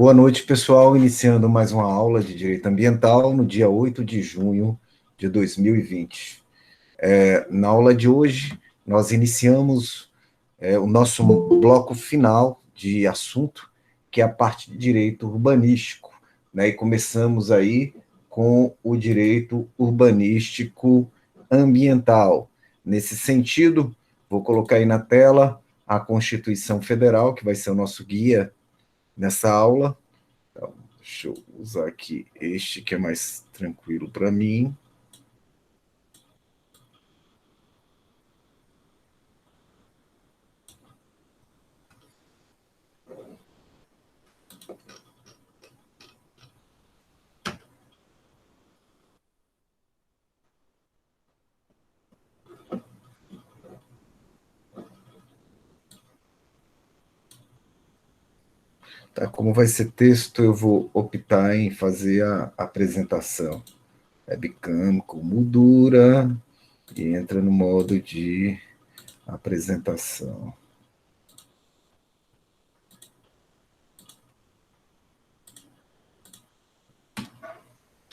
Boa noite, pessoal. Iniciando mais uma aula de Direito Ambiental no dia 8 de junho de 2020. Na aula de hoje, nós iniciamos o nosso bloco final de assunto, que é a parte de direito urbanístico, né? E começamos aí com o direito urbanístico ambiental. Nesse sentido, vou colocar aí na tela a Constituição Federal, que vai ser o nosso guia nessa aula. Então, deixa eu usar aqui este que é mais tranquilo para mim. Tá, como vai ser texto, eu vou optar em fazer a apresentação. Webcam com moldura e entra no modo de apresentação.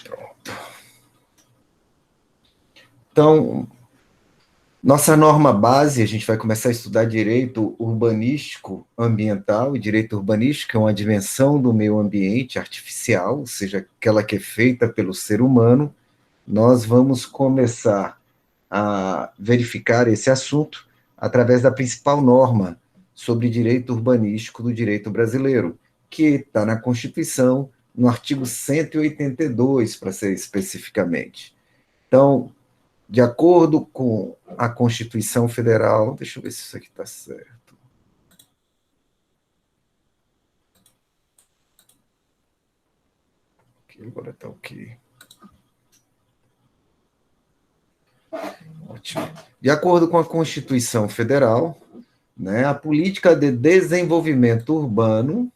Pronto. Então, nossa norma base, a gente vai começar a estudar direito urbanístico ambiental, e direito urbanístico é uma dimensão do meio ambiente artificial, ou seja, aquela que é feita pelo ser humano. Nós vamos começar a verificar esse assunto através da principal norma sobre direito urbanístico do direito brasileiro, que está na Constituição, no artigo 182, para ser especificamente. Então, de acordo com a Constituição Federal, deixa eu ver se isso aqui está certo. Aqui, agora está ok. Ótimo. De acordo com a Constituição Federal, né, a política de desenvolvimento urbano,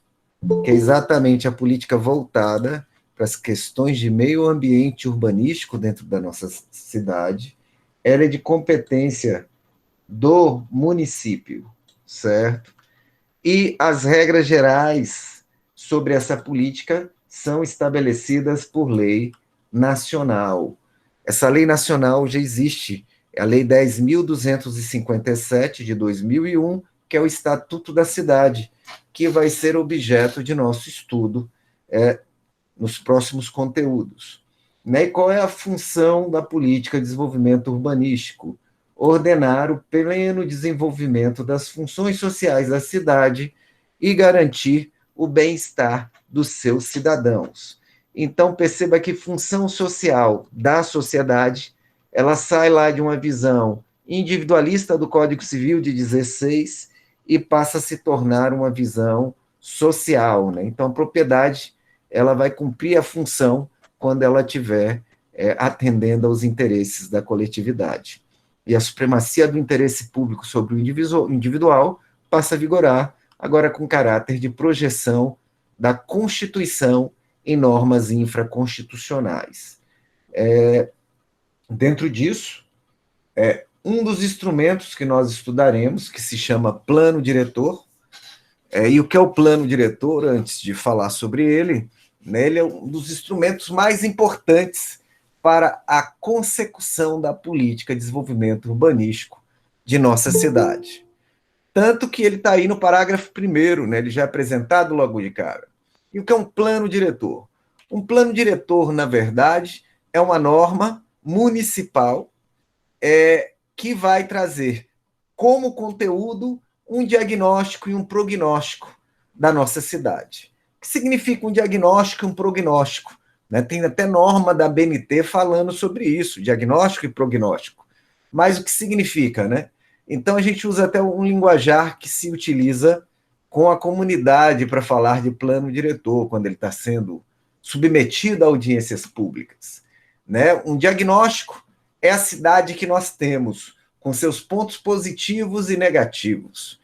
que é exatamente a política voltada para as questões de meio ambiente urbanístico dentro da nossa cidade, ela é de competência do município, certo? E as regras gerais sobre essa política são estabelecidas por lei nacional. Essa lei nacional já existe, é a Lei 10.257 de 2001, que é o Estatuto da Cidade, que vai ser objeto de nosso estudo nos próximos conteúdos. Né? E qual é a função da política de desenvolvimento urbanístico? Ordenar o pleno desenvolvimento das funções sociais da cidade e garantir o bem-estar dos seus cidadãos. Então, perceba que função social da sociedade, ela sai lá de uma visão individualista do Código Civil de 16 e passa a se tornar uma visão social. Né? Então, a propriedade ela vai cumprir a função quando ela estiver atendendo aos interesses da coletividade. E a supremacia do interesse público sobre o individual passa a vigorar, agora com caráter de projeção da Constituição em normas infraconstitucionais. Dentro disso, um dos instrumentos que nós estudaremos, que se chama plano diretor, e o que é o plano diretor, antes de falar sobre ele, né, ele é um dos instrumentos mais importantes para a consecução da política de desenvolvimento urbanístico de nossa cidade. Tanto que ele está aí no parágrafo 1º, né, ele já é apresentado logo de cara. E o que é um plano diretor? Um plano diretor, na verdade, é uma norma municipal que vai trazer como conteúdo um diagnóstico e um prognóstico da nossa cidade. O que significa um diagnóstico e um prognóstico? Né? Tem até norma da BNT falando sobre isso, diagnóstico e prognóstico. Mas o que significa, né? Então a gente usa até um linguajar que se utiliza com a comunidade para falar de plano diretor, quando ele está sendo submetido a audiências públicas. Né? Um diagnóstico é a cidade que nós temos, com seus pontos positivos e negativos.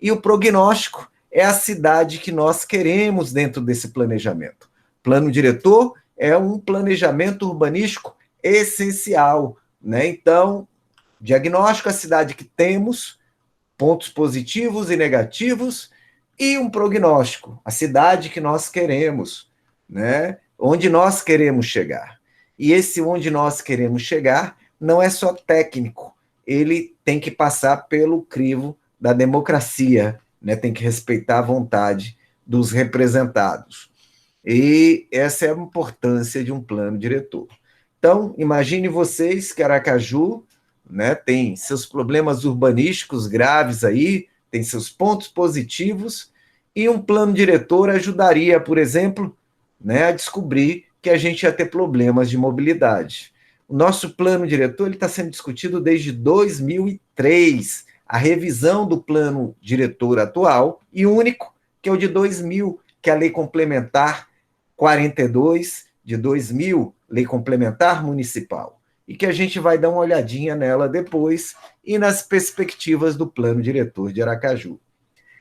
E o prognóstico é a cidade que nós queremos dentro desse planejamento. Plano diretor é um planejamento urbanístico essencial. Né? Então, diagnóstico é a cidade que temos, pontos positivos e negativos, e um prognóstico, a cidade que nós queremos, né? Onde nós queremos chegar. E esse onde nós queremos chegar não é só técnico, ele tem que passar pelo crivo da democracia, né? Tem que respeitar a vontade dos representados. E essa é a importância de um plano diretor. Então, imagine vocês que Aracaju, né, tem seus problemas urbanísticos graves aí, tem seus pontos positivos, e um plano diretor ajudaria, por exemplo, né, a descobrir que a gente ia ter problemas de mobilidade. O nosso plano diretor está sendo discutido desde 2003, a revisão do plano diretor atual e único, que é o de 2000, que é a Lei Complementar 42 de 2000, Lei Complementar Municipal, e que a gente vai dar uma olhadinha nela depois e nas perspectivas do Plano Diretor de Aracaju.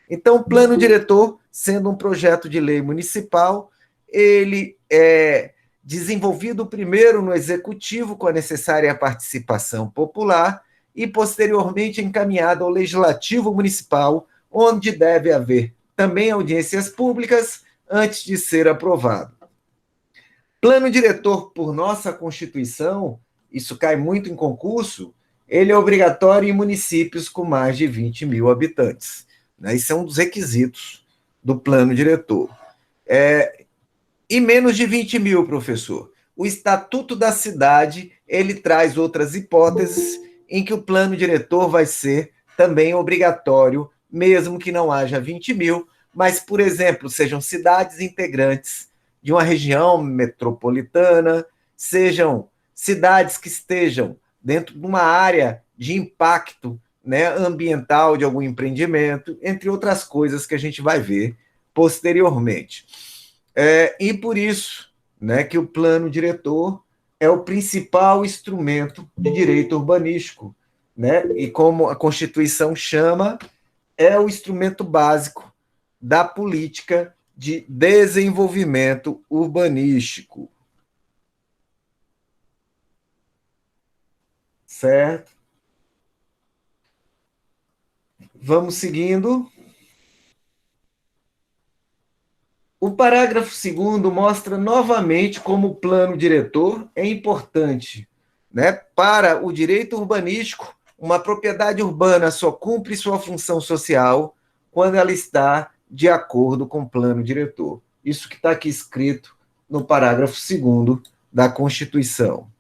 Então, o Plano Diretor, sendo um projeto de lei municipal, ele é desenvolvido primeiro no Executivo, com a necessária participação popular, e posteriormente encaminhado ao Legislativo Municipal, onde deve haver também audiências públicas antes de ser aprovado. Plano diretor, por nossa Constituição, isso cai muito em concurso, ele é obrigatório em municípios com mais de 20 mil habitantes. Né? Isso é um dos requisitos do plano diretor. E menos de 20 mil, professor. O Estatuto da Cidade, ele traz outras hipóteses em que o plano diretor vai ser também obrigatório, mesmo que não haja 20 mil, mas, por exemplo, sejam cidades integrantes de uma região metropolitana, sejam cidades que estejam dentro de uma área de impacto, né, ambiental de algum empreendimento, entre outras coisas que a gente vai ver posteriormente. E por isso, né, que o plano diretor é o principal instrumento de direito urbanístico, né? E como a Constituição chama, é o instrumento básico da política de desenvolvimento urbanístico. Certo? Vamos seguindo. O parágrafo 2º mostra novamente como o plano diretor é importante, né? Para o direito urbanístico, uma propriedade urbana só cumpre sua função social quando ela está de acordo com o plano diretor. Isso que está aqui escrito no parágrafo 2º da Constituição.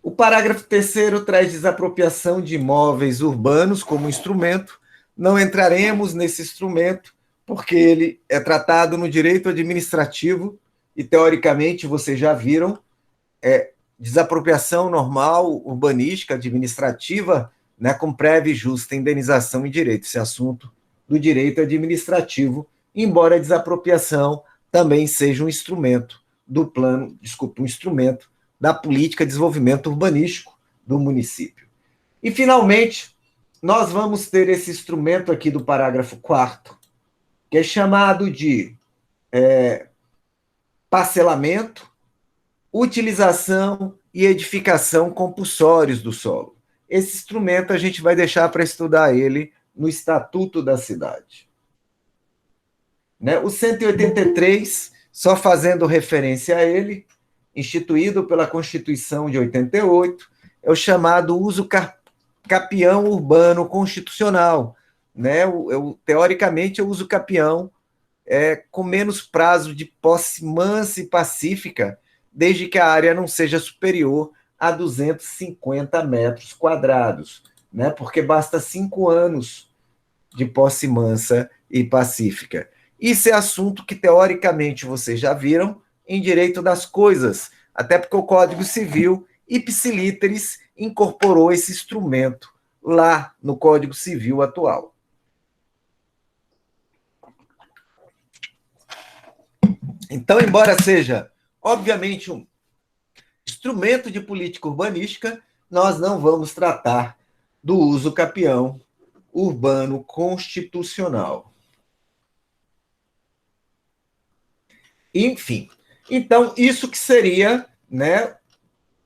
O parágrafo 3º traz desapropriação de imóveis urbanos como instrumento. Não entraremos nesse instrumento, porque ele é tratado no direito administrativo e, teoricamente, vocês já viram, desapropriação normal, urbanística, administrativa, né, com prévia e justa indenização e direito. Esse assunto do direito administrativo, embora a desapropriação também seja um instrumento do plano, um instrumento da política de desenvolvimento urbanístico do município. E, finalmente, nós vamos ter esse instrumento aqui do parágrafo 4º, que é chamado de parcelamento, utilização e edificação compulsórios do solo. Esse instrumento a gente vai deixar para estudar ele no Estatuto da Cidade. Né? O 183, só fazendo referência a ele, instituído pela Constituição de 88, é o chamado uso capião urbano constitucional. Né? Teoricamente, é o uso capião com menos prazo de posse mansa e pacífica, desde que a área não seja superior a 250 metros quadrados, né? Porque basta 5 anos de posse mansa e pacífica. Isso é assunto que, teoricamente, vocês já viram em direito das coisas, até porque o Código Civil, ipsilíteris, incorporou esse instrumento lá no Código Civil atual. Então, embora seja, obviamente, um instrumento de política urbanística, nós não vamos tratar do uso capião urbano constitucional. Enfim, então, isso que seria, né,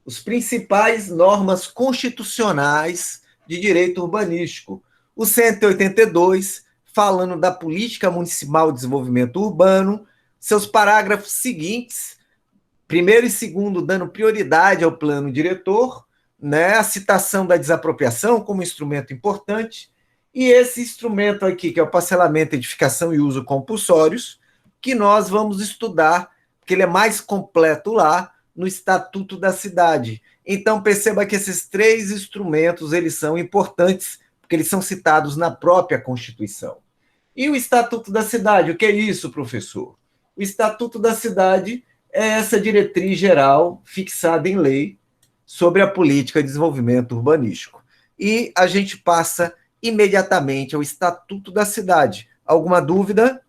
os principais normas constitucionais de direito urbanístico. O 182, falando da política municipal de desenvolvimento urbano, seus parágrafos seguintes, primeiro e segundo, dando prioridade ao plano diretor, né, a citação da desapropriação como instrumento importante, e esse instrumento aqui, que é o parcelamento, edificação e uso compulsórios, que nós vamos estudar, porque ele é mais completo lá, no Estatuto da Cidade. Então, perceba que esses três instrumentos, eles são importantes, porque eles são citados na própria Constituição. E o Estatuto da Cidade, o que é isso, professor? O Estatuto da Cidade é essa diretriz geral fixada em lei sobre a política de desenvolvimento urbanístico. E a gente passa imediatamente ao Estatuto da Cidade. Alguma dúvida?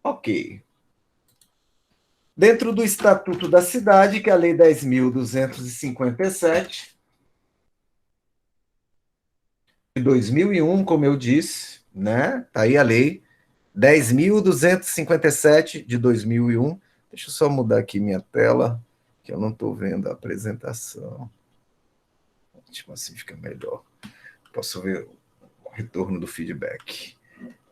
Ok. Dentro do Estatuto da Cidade, que é a Lei 10.257, de 2001, como eu disse, né? Está aí a Lei 10.257 de 2001. Deixa eu só mudar aqui minha tela, que eu não estou vendo a apresentação. Tipo assim fica melhor. Posso ver o retorno do feedback.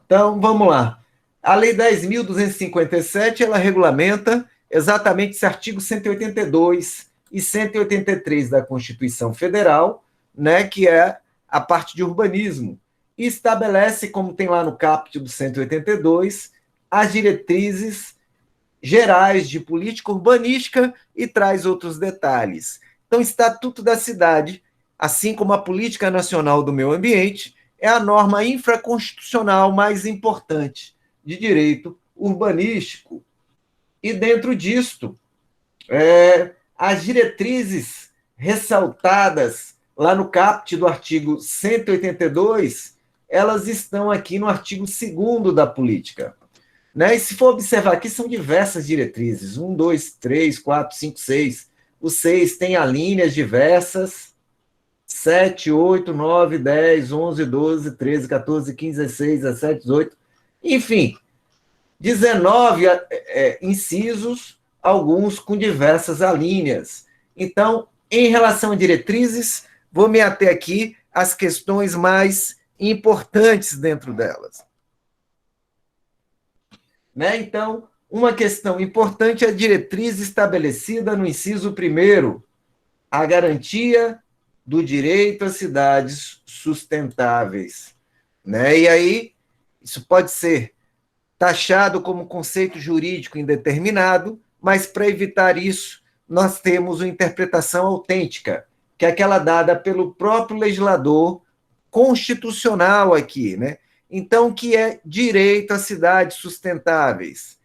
Então, vamos lá. A Lei 10.257, ela regulamenta exatamente esse artigo 182 e 183 da Constituição Federal, né, que é a parte de urbanismo, e estabelece, como tem lá no caput do 182, as diretrizes gerais de política urbanística e traz outros detalhes. Então, o Estatuto da Cidade, assim como a Política Nacional do Meio Ambiente, é a norma infraconstitucional mais importante de direito urbanístico. E dentro disto, as diretrizes ressaltadas lá no caput do artigo 182, elas estão aqui no artigo 2º da política. Né? E se for observar aqui, são diversas diretrizes, 1, 2, 3, 4, 5, 6. O 6 tem alíneas diversas, 7, 8, 9, 10, 11, 12, 13, 14, 15, 16, 17, 18, enfim, 19 incisos, alguns com diversas alíneas. Então, em relação a diretrizes, vou me ater aqui às questões mais importantes dentro delas. Né? Então, uma questão importante é a diretriz estabelecida no inciso 1º, a garantia do direito a cidades sustentáveis. Né? E aí, isso pode ser taxado como conceito jurídico indeterminado, mas para evitar isso, nós temos uma interpretação autêntica, que é aquela dada pelo próprio legislador constitucional aqui, né? Então, que é direito a cidades sustentáveis?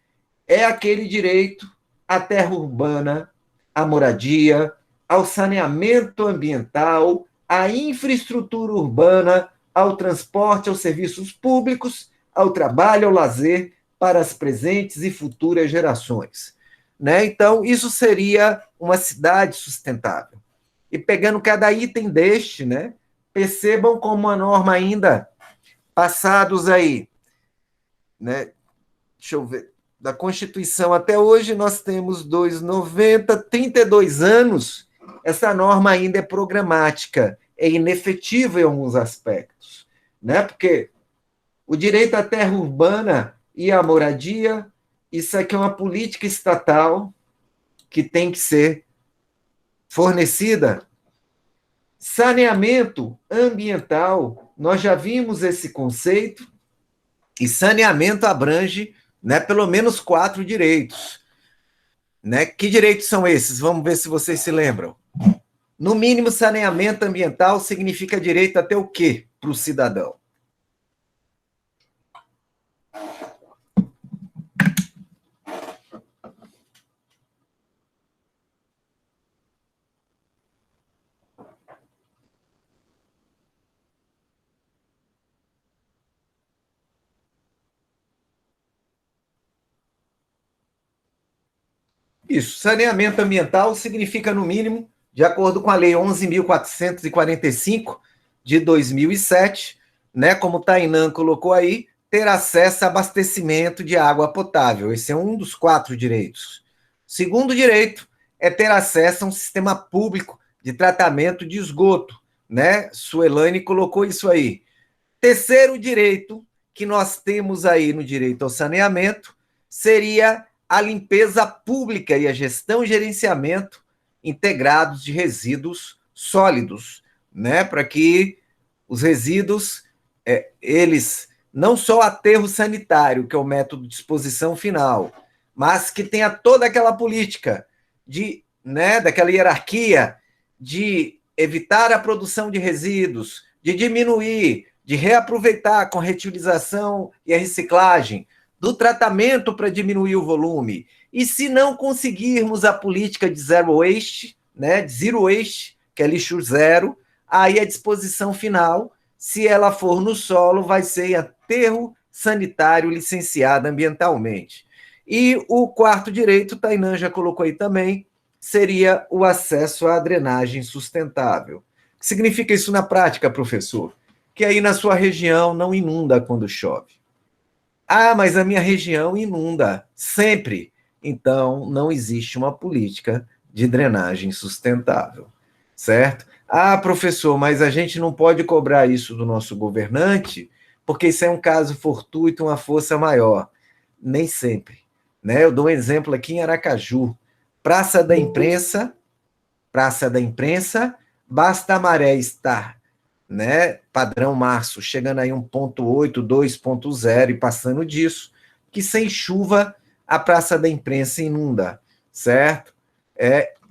É aquele direito à terra urbana, à moradia, ao saneamento ambiental, à infraestrutura urbana, ao transporte, aos serviços públicos, ao trabalho, ao lazer, para as presentes e futuras gerações. Né? Então, isso seria uma cidade sustentável. E pegando cada item deste, né, percebam como a norma ainda, passados aí, né, deixa eu ver, da Constituição até hoje, nós temos 290, 32 anos, essa norma ainda é programática, é inefetiva em alguns aspectos, né? Porque o direito à terra urbana e à moradia, isso aqui é uma política estatal que tem que ser fornecida. Saneamento ambiental, nós já vimos esse conceito, e saneamento abrange, né, pelo menos 4 direitos. Né? Que direitos são esses? Vamos ver se vocês se lembram. No mínimo, saneamento ambiental significa direito até o quê para o cidadão? Isso, saneamento ambiental significa, no mínimo, de acordo com a Lei 11.445 de 2007, né, como o Tainan colocou aí, ter acesso a abastecimento de água potável. Esse é um dos 4 direitos. O segundo direito é ter acesso a um sistema público de tratamento de esgoto, né? Suelane colocou isso aí. Terceiro direito que nós temos aí no direito ao saneamento seria a limpeza pública e a gestão e gerenciamento integrados de resíduos sólidos, né? Para que os resíduos, eles não só aterro sanitário, que é o método de disposição final, mas que tenha toda aquela política de, né, daquela hierarquia de evitar a produção de resíduos, de diminuir, de reaproveitar com reutilização e a reciclagem, do tratamento para diminuir o volume. E se não conseguirmos a política de zero waste, né, de zero waste, que é lixo zero, aí a disposição final, se ela for no solo, vai ser em aterro sanitário licenciado ambientalmente. E o quarto direito, Tainan já colocou aí também, seria o acesso à drenagem sustentável. O que significa isso na prática, professor? Que aí na sua região não inunda quando chove. Ah, mas a minha região inunda sempre. Então, não existe uma política de drenagem sustentável, certo? Ah, professor, mas a gente não pode cobrar isso do nosso governante, porque isso é um caso fortuito, uma força maior. Nem sempre, né? Eu dou um exemplo aqui em Aracaju. Praça da Imprensa, basta a maré estar, né, padrão março, chegando aí 1,8, 2,0 e passando disso, que sem chuva a Praça da Imprensa inunda, certo?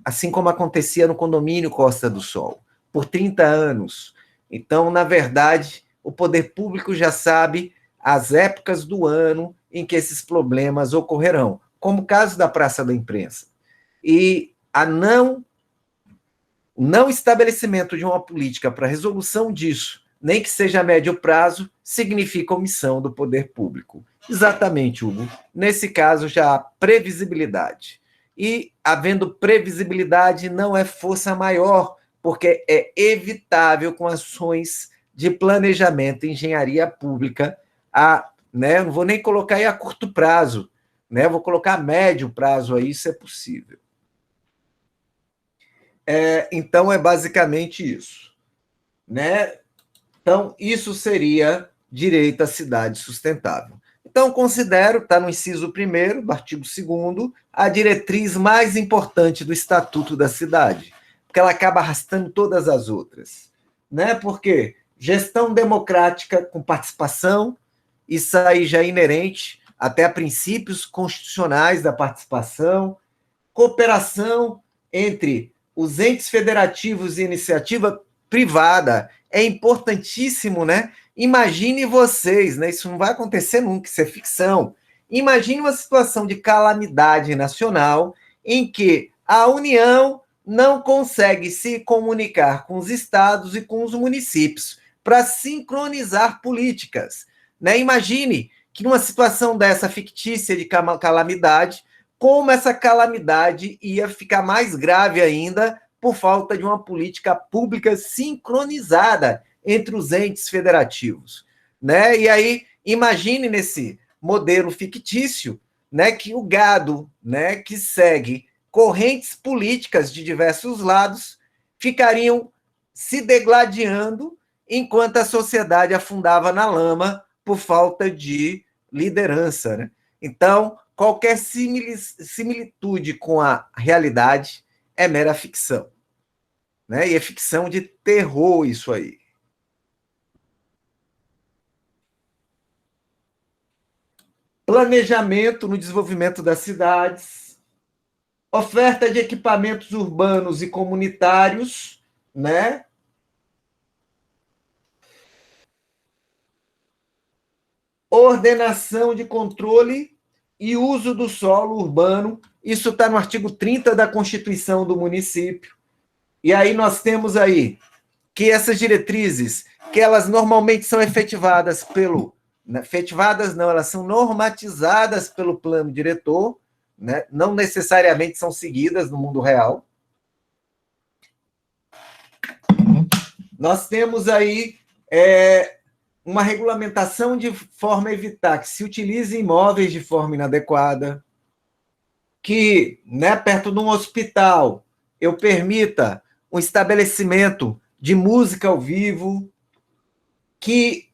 Assim como acontecia no condomínio Costa do Sol, por 30 anos. Então, na verdade, o poder público já sabe as épocas do ano em que esses problemas ocorrerão, como o caso da Praça da Imprensa. E o não estabelecimento de uma política para resolução disso, nem que seja a médio prazo, significa omissão do poder público. Exatamente, Hugo. Nesse caso, já há previsibilidade. E, havendo previsibilidade, não é força maior, porque é evitável com ações de planejamento e engenharia pública, né, não vou nem colocar aí a curto prazo, né, vou colocar a médio prazo aí, isso é possível. Então, é basicamente isso, né? Então, isso seria direito à cidade sustentável. Então, considero, está no inciso 1º do artigo 2º, a diretriz mais importante do Estatuto da Cidade, porque ela acaba arrastando todas as outras, né? Porque gestão democrática com participação, isso aí já é inerente até a princípios constitucionais da participação, cooperação entre os entes federativos e iniciativa privada é importantíssimo, né? Imagine vocês, né? Isso não vai acontecer nunca, isso é ficção. Imagine uma situação de calamidade nacional em que a União não consegue se comunicar com os estados e com os municípios para sincronizar políticas, né? Imagine que numa situação dessa fictícia de calamidade, como essa calamidade ia ficar mais grave ainda por falta de uma política pública sincronizada entre os entes federativos, né? E aí, imagine nesse modelo fictício, né, que o gado, né, que segue correntes políticas de diversos lados, ficariam se degladiando enquanto a sociedade afundava na lama por falta de liderança, né? Então, qualquer similitude com a realidade é mera ficção, né? E é ficção de terror isso aí. Planejamento no desenvolvimento das cidades, oferta de equipamentos urbanos e comunitários, né? Ordenação de controle e uso do solo urbano. Isso está no artigo 30 da Constituição do município. E aí nós temos aí que essas diretrizes, que elas normalmente são efetivadas efetivadas não, elas são normatizadas pelo plano diretor, né? Não necessariamente são seguidas no mundo real. Nós temos aí uma regulamentação de forma a evitar que se utilize imóveis de forma inadequada, que, né, perto de um hospital, eu permita um estabelecimento de música ao vivo, que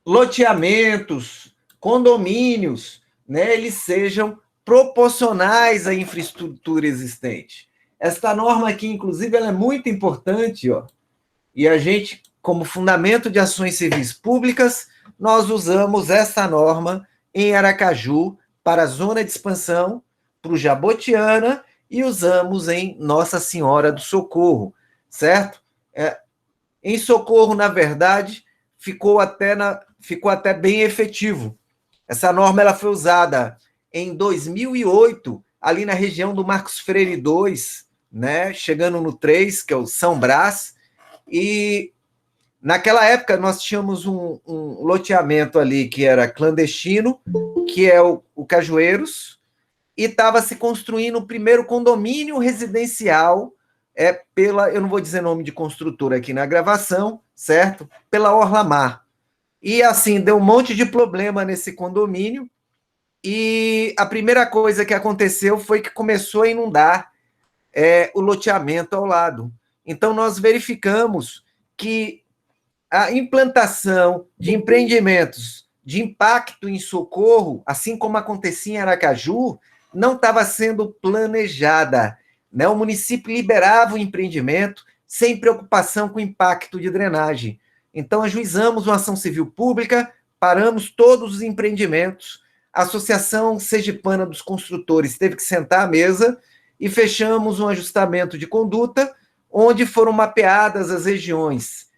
loteamentos, condomínios, né, eles sejam proporcionais à infraestrutura existente. Esta norma aqui, inclusive, ela é muito importante, ó, e a gente, como fundamento de ações civis públicas, nós usamos essa norma em Aracaju para a zona de expansão, para o Jabotiana, e usamos em Nossa Senhora do Socorro, certo? Em Socorro, na verdade, ficou até bem efetivo. Essa norma ela foi usada em 2008, ali na região do Marcos Freire 2, né, chegando no 3, que é o São Brás, e naquela época nós tínhamos um loteamento ali que era clandestino, que é o Cajueiros, e estava se construindo o primeiro condomínio residencial eu não vou dizer nome de construtora aqui na gravação, certo? Pela Orlamar. E assim, deu um monte de problema nesse condomínio, e a primeira coisa que aconteceu foi que começou a inundar o loteamento ao lado. Então, nós verificamos que a implantação de empreendimentos de impacto em Socorro, assim como acontecia em Aracaju, não estava sendo planejada. Né? O município liberava o empreendimento sem preocupação com o impacto de drenagem. Então, ajuizamos uma ação civil pública, paramos todos os empreendimentos, a Associação Sergipana dos Construtores teve que sentar à mesa e fechamos um ajustamento de conduta, onde foram mapeadas as regiões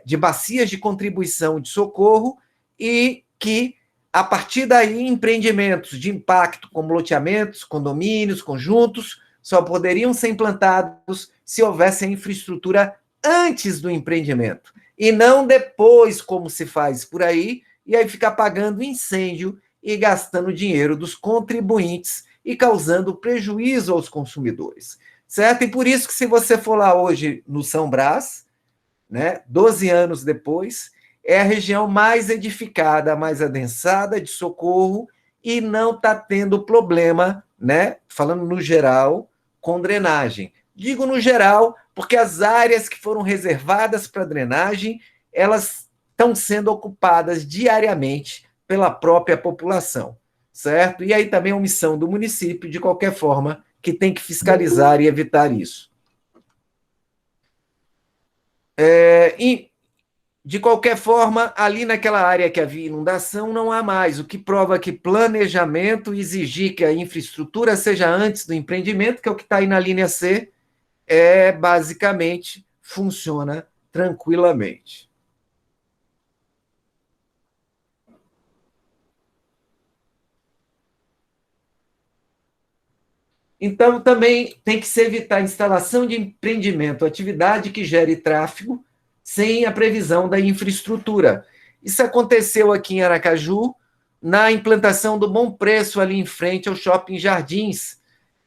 de bacias de contribuição de socorro e que, a partir daí, empreendimentos de impacto, como loteamentos, condomínios, conjuntos, só poderiam ser implantados se houvesse a infraestrutura antes do empreendimento, e não depois, como se faz por aí, e aí ficar pagando incêndio e gastando dinheiro dos contribuintes e causando prejuízo aos consumidores, certo? E por isso que se você for lá hoje no São Brás, né, 12 anos depois, é a região mais edificada, mais adensada de Socorro, e não está tendo problema, né, falando no geral, com drenagem. Digo no geral, porque as áreas que foram reservadas para drenagem, elas estão sendo ocupadas diariamente pela própria população, certo? E aí também é omissão do município, de qualquer forma, que tem que fiscalizar e evitar isso. E, de qualquer forma, ali naquela área que havia inundação, não há mais, o que prova que planejamento, exigir que a infraestrutura seja antes do empreendimento, que é o que está aí na linha C, basicamente funciona tranquilamente. Então, também tem que se evitar a instalação de empreendimento, atividade que gere tráfego, sem a previsão da infraestrutura. Isso aconteceu aqui em Aracaju, na implantação do Bom Preço, ali em frente ao Shopping Jardins.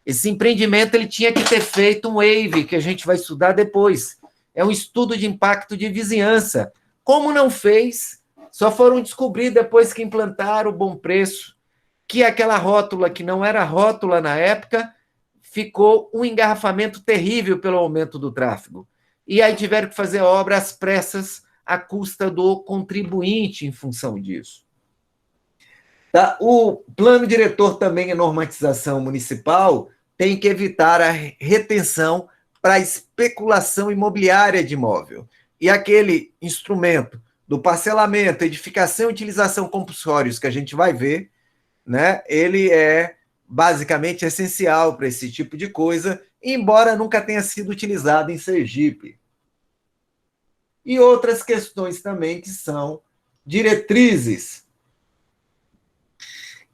Esse empreendimento ele tinha que ter feito um WAVE, que a gente vai estudar depois. É um estudo de impacto de vizinhança. Como não fez, só foram descobrir depois que implantaram o Bom Preço, que aquela rótula, que não era rótula na época, ficou um engarrafamento terrível pelo aumento do tráfego. E aí tiveram que fazer obra às pressas, à custa do contribuinte em função disso. Tá? O plano diretor também em normatização municipal tem que evitar a retenção para especulação imobiliária de imóvel. E aquele instrumento do parcelamento, edificação e utilização compulsórios que a gente vai ver, né, ele é basicamente essencial para esse tipo de coisa, embora nunca tenha sido utilizado em Sergipe. E outras questões também que são diretrizes,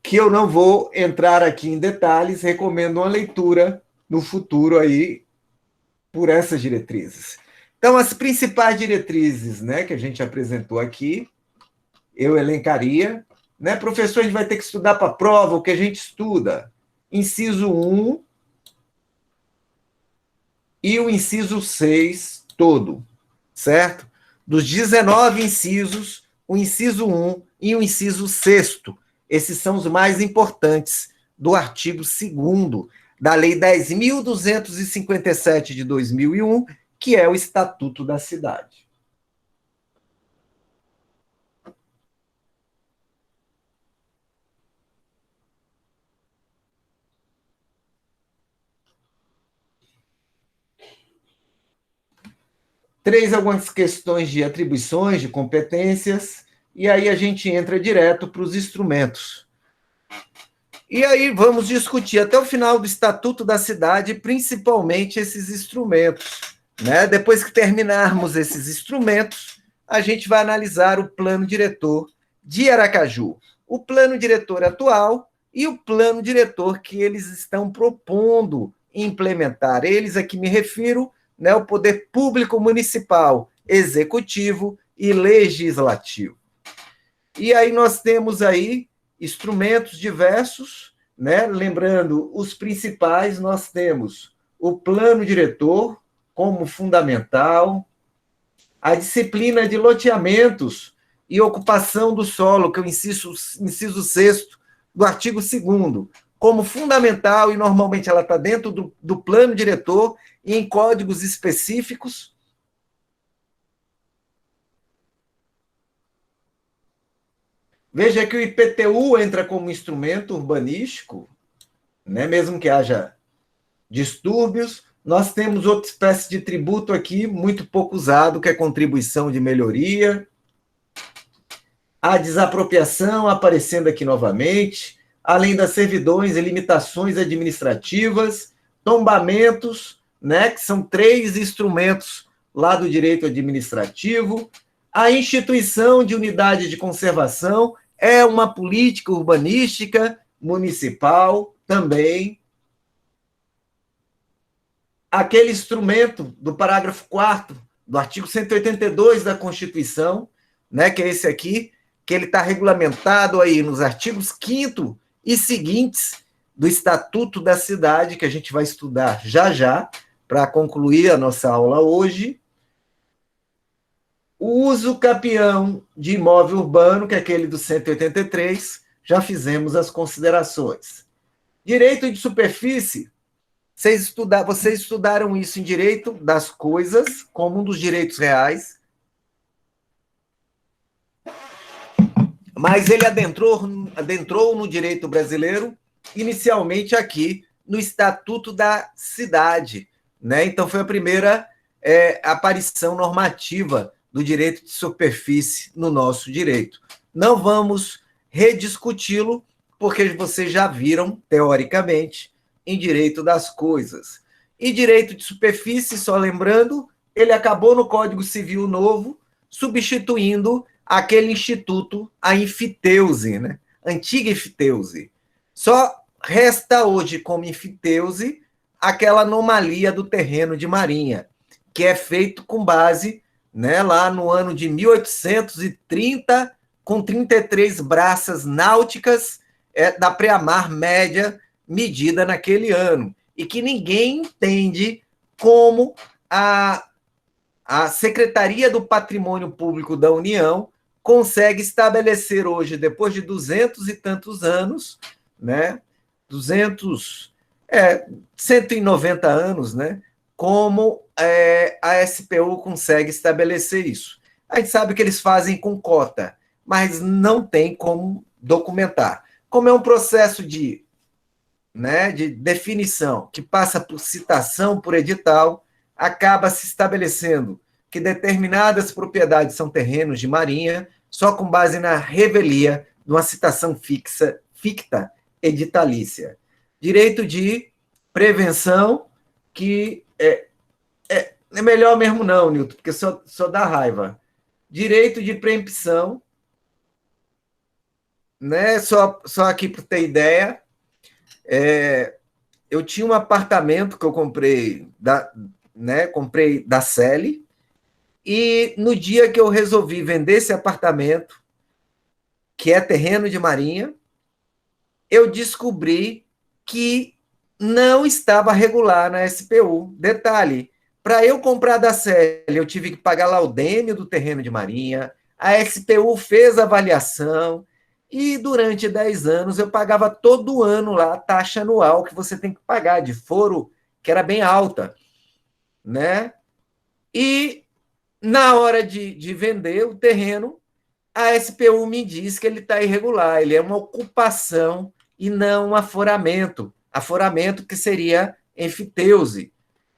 que eu não vou entrar aqui em detalhes, recomendo uma leitura no futuro aí por essas diretrizes. Então, as principais diretrizes, né, que a gente apresentou aqui, eu elencaria. Né, professor, a gente vai ter que estudar para a prova o que a gente estuda. Inciso 1 e o inciso 6 todo, certo? Dos 19 incisos, o inciso 1 e o inciso 6º, esses são os mais importantes do artigo 2º da Lei 10.257 de 2001, que é o Estatuto da Cidade. Algumas questões de atribuições, de competências, e aí a gente entra direto para os instrumentos. E aí vamos discutir até o final do Estatuto da Cidade, principalmente esses instrumentos. Né? Depois que terminarmos esses instrumentos, a gente vai analisar o plano diretor de Aracaju, o plano diretor atual e o plano diretor que eles estão propondo implementar. Eles a que me refiro, né, o poder público municipal, executivo e legislativo. E aí nós temos aí instrumentos diversos, né? Lembrando, os principais, nós temos o plano diretor como fundamental, a disciplina de loteamentos e ocupação do solo, que é o inciso 6º do artigo 2º, como fundamental, e normalmente ela está dentro do plano diretor e em códigos específicos. Veja que o IPTU entra como instrumento urbanístico, né? Mesmo que haja distúrbios. Nós temos outra espécie de tributo aqui, muito pouco usado, que é contribuição de melhoria. A desapropriação aparecendo aqui novamente, além das servidões e limitações administrativas, tombamentos, né, que são 3 instrumentos lá do direito administrativo. A instituição de unidade de conservação é uma política urbanística municipal também. Aquele instrumento do parágrafo 4º do artigo 182 da Constituição, né, que é esse aqui, que ele está regulamentado aí nos artigos 5º e seguintes do Estatuto da Cidade, que a gente vai estudar já, para concluir a nossa aula hoje. O uso capião de imóvel urbano, que é aquele do 183, já fizemos as considerações. Direito de superfície, vocês estudaram isso em Direito das Coisas, como um dos direitos reais, mas ele adentrou no direito brasileiro, inicialmente aqui no Estatuto da Cidade. Né? Então, foi a primeira aparição normativa do direito de superfície no nosso direito. Não vamos rediscuti-lo, porque vocês já viram, teoricamente, em Direito das Coisas. E direito de superfície, só lembrando, ele acabou no Código Civil Novo, substituindo aquele instituto, a enfiteuse, né? Antiga enfiteuse. Só resta hoje como enfiteuse aquela anomalia do terreno de marinha, que é feito com base, né, lá no ano de 1830, com 33 braças náuticas da pré-mar média medida naquele ano, e que ninguém entende como a Secretaria do Patrimônio Público da União consegue estabelecer hoje, depois de 200 e tantos anos, né, 190 anos, né, como a SPU consegue estabelecer isso. A gente sabe que eles fazem com cota, mas não tem como documentar. Como é um processo de definição que passa por citação, por edital, acaba se estabelecendo que determinadas propriedades são terrenos de marinha, só com base na revelia de uma citação ficta editalícia. Direito de prevenção, que é melhor mesmo não, Nilton, porque só dá raiva. Direito de preempção, né? Só aqui para ter ideia, eu tinha um apartamento que eu comprei da Sely, e no dia que eu resolvi vender esse apartamento, que é terreno de marinha, eu descobri que não estava regular na SPU. Detalhe, para eu comprar da Sely, eu tive que pagar laudêmio do terreno de marinha, a SPU fez a avaliação, E durante 10 anos eu pagava todo ano lá a taxa anual que você tem que pagar de foro, que era bem alta, né? E na hora de vender o terreno, a SPU me diz que ele está irregular, ele é uma ocupação e não um aforamento. Aforamento que seria enfiteuse.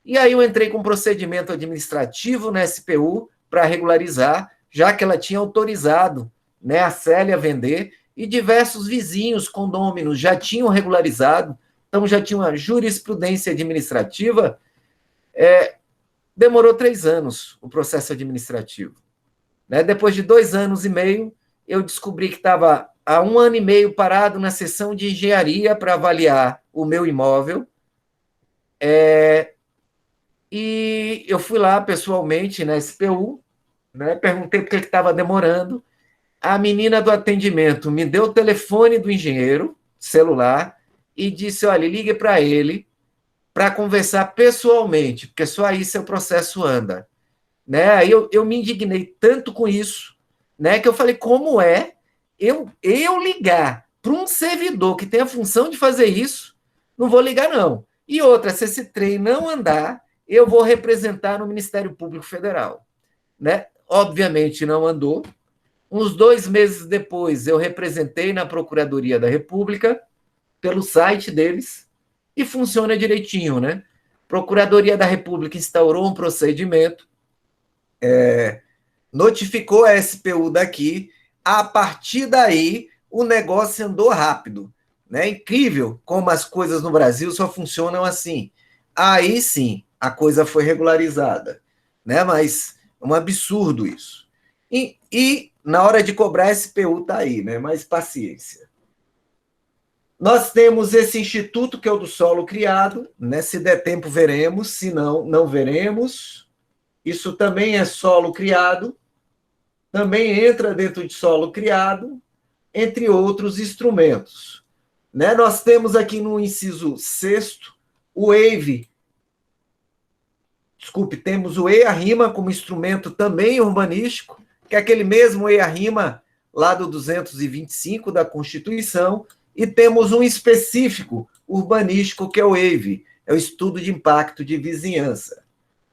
E aí eu entrei com um procedimento administrativo na SPU para regularizar, já que ela tinha autorizado, né, a Célia a vender, e diversos vizinhos condôminos já tinham regularizado, então já tinha uma jurisprudência administrativa. Demorou 3 anos o processo administrativo. Né? Depois de 2 anos e meio, eu descobri que estava há 1 ano e meio parado na sessão de engenharia para avaliar o meu imóvel. E eu fui lá pessoalmente na SPU, né? Perguntei por que estava demorando. A menina do atendimento me deu o telefone do engenheiro, celular, e disse: olha, ligue para ele para conversar pessoalmente, porque só aí seu processo anda. Né? Aí eu me indignei tanto com isso, né, que eu falei, como é eu ligar para um servidor que tem a função de fazer isso? Não vou ligar, não. E outra, se esse trem não andar, eu vou representar no Ministério Público Federal. Né? Obviamente não andou. Uns 2 meses depois, eu representei na Procuradoria da República, pelo site deles, e funciona direitinho, né? Procuradoria da República instaurou um procedimento, notificou a SPU daqui, a partir daí o negócio andou rápido. Né? Incrível como as coisas no Brasil só funcionam assim. Aí sim, a coisa foi regularizada. Né? Mas é um absurdo isso. E na hora de cobrar, a SPU está aí, né? Mas paciência. Nós temos esse instituto que é o do solo criado, né? Se der tempo, veremos, se não, não veremos. Isso também é solo criado, também entra dentro de solo criado, entre outros instrumentos. Né? Nós temos aqui no inciso 6º o WAVE, temos o EIA-RIMA como instrumento também urbanístico, que é aquele mesmo EIA-RIMA lá do 225 da Constituição, e temos um específico urbanístico, que é o WAVE, é o Estudo de Impacto de Vizinhança.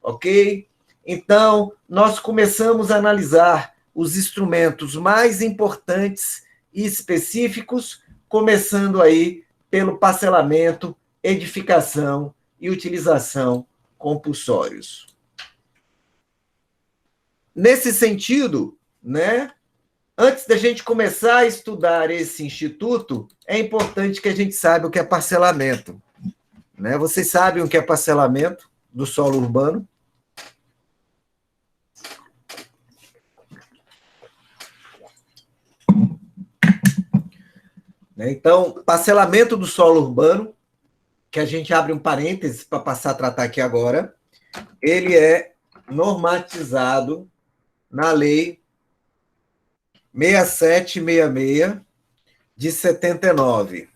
Ok? Então, nós começamos a analisar os instrumentos mais importantes e específicos, começando aí pelo parcelamento, edificação e utilização compulsórios. Nesse sentido, né, antes da gente começar a estudar esse instituto, é importante que a gente saiba o que é parcelamento. Né? Vocês sabem o que é parcelamento do solo urbano? Então, parcelamento do solo urbano, que a gente abre um parênteses para passar a tratar aqui agora, ele é normatizado na Lei 6766 de 79.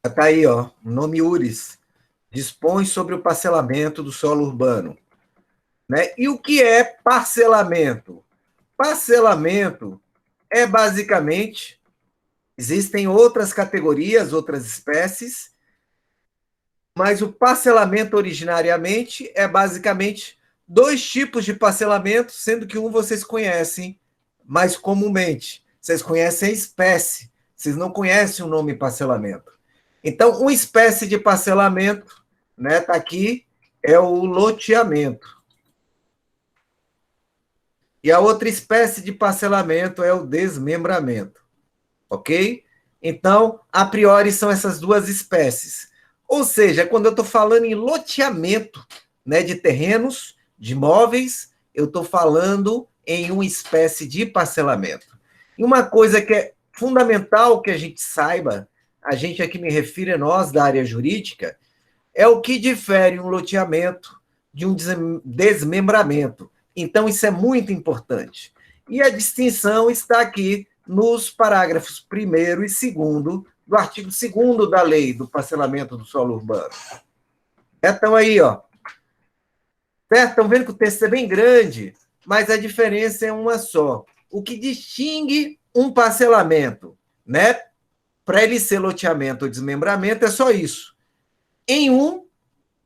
Está aí, ó, o nome URIS, dispõe sobre o parcelamento do solo urbano. Né? E o que é parcelamento? Parcelamento é basicamente, existem outras categorias, outras espécies, mas o parcelamento originariamente é basicamente 2 tipos de parcelamento, sendo que um vocês conhecem mais comumente. Vocês conhecem a espécie, vocês não conhecem o nome parcelamento. Então, uma espécie de parcelamento, né, tá aqui, é o loteamento. E a outra espécie de parcelamento é o desmembramento. Ok? Então, a priori, são essas duas espécies. Ou seja, quando eu estou falando em loteamento, né, de terrenos, de imóveis, eu estou falando em uma espécie de parcelamento. E uma coisa que é fundamental que a gente saiba, a gente aqui me refiro a nós da área jurídica, é o que difere um loteamento de um desmembramento. Então, isso é muito importante. E a distinção está aqui nos parágrafos 1º e 2º do artigo 2º da Lei do Parcelamento do Solo Urbano. Então, aí, ó, Certo? Estão vendo que o texto é bem grande, mas a diferença é uma só. O que distingue um parcelamento, né, para ele ser loteamento ou desmembramento, é só isso. Em um,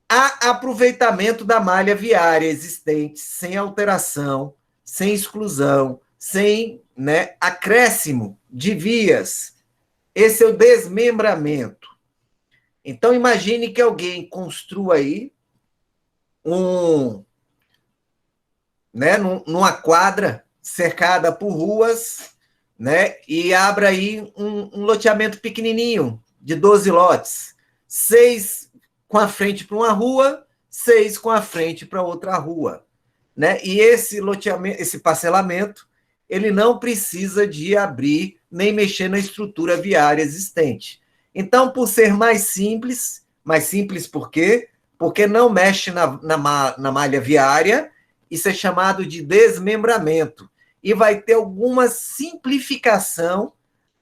há aproveitamento da malha viária existente, sem alteração, sem exclusão, sem, né, acréscimo de vias. Esse é o desmembramento. Então, imagine que alguém construa aí né, numa quadra cercada por ruas, né, e abra aí um loteamento pequenininho, de 12 lotes. 6 com a frente para uma rua, 6 com a frente para outra rua. Né? E esse loteamento, esse parcelamento, ele não precisa de abrir nem mexer na estrutura viária existente. Então, por ser mais simples por quê? Porque não mexe na malha viária, isso é chamado de desmembramento. E vai ter alguma simplificação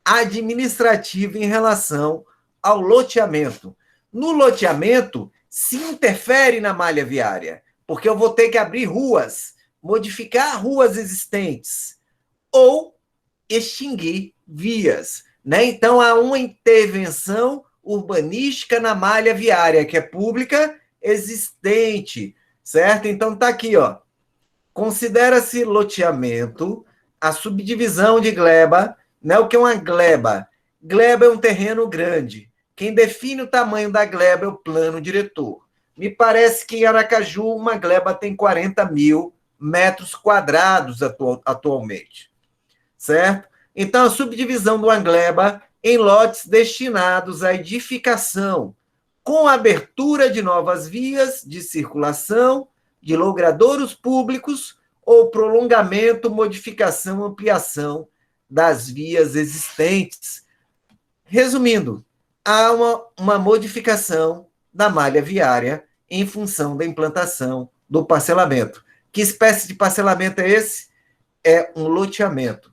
administrativa em relação ao loteamento. No loteamento, se interfere na malha viária, porque eu vou ter que abrir ruas, modificar ruas existentes ou extinguir vias. Né? Então, há uma intervenção urbanística na malha viária, que é pública existente, certo? Então, está aqui, ó. Considera-se loteamento a subdivisão de gleba, né? O que é uma gleba? Gleba é um terreno grande. Quem define o tamanho da gleba é o plano diretor. Me parece que em Aracaju uma gleba tem 40 mil metros quadrados atualmente, certo? Então, a subdivisão de uma gleba em lotes destinados à edificação, com abertura de novas vias de circulação, de logradouros públicos ou prolongamento, modificação, ampliação das vias existentes. Resumindo, há uma modificação da malha viária em função da implantação do parcelamento. Que espécie de parcelamento é esse? É um loteamento.